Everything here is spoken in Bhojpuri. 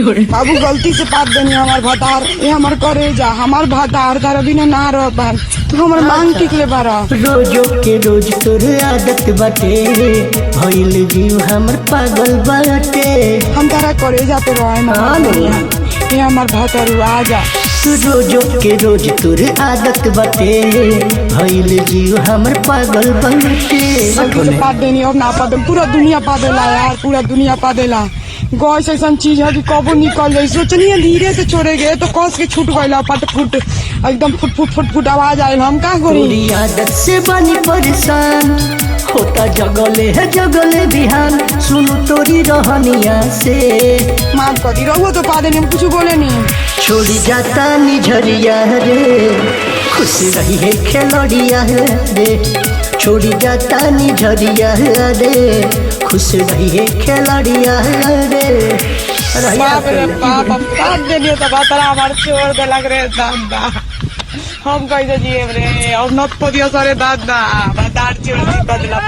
बाबू गलती से पात देनी हमार भतार ये हमार करे जा हमार भतार तारा बिना ना रह पान तू हमार मांग टिक ले बारा रोजो के रोज तोर आदत बाटे भइल जीव हमर पागल बाटे हम तारा करे जा पे रहे ना ये हमार भतार आ जा रोजो के रोज तोर आदत बाटे भइल जीव हमर पागल बाटे गलती से पात देनी अब ना पात पूरा दुनिया पा देला यार पूरा दुनिया पा देला गैस ऐसा चीज है कि कबो निकल जाए सोचनी धीरे से छोड़े गए तो कस के छूट गया फट फुट एकदम फुट फुट फुट फुट आवाज आये हम का करी आदत से बनी परेशान होता जगले बिहान सुनु तोरी रहनिया से माफ कर दी रहुआ तो पा देनी हम कुछ बोले नहीं छोड़ी जाता निझरिया रे खुश रही है खिलौड़िया रे छोड़ी जाता निझरिया रे खुश रही है खिलौड़िया रे बाप रे बाप अब काट देलिए तो बतरा हमारे छोड़ दे लग रहे दादा हम कैसे जिए रे अब नत पदिया सारे दादा बता छोड़ बदला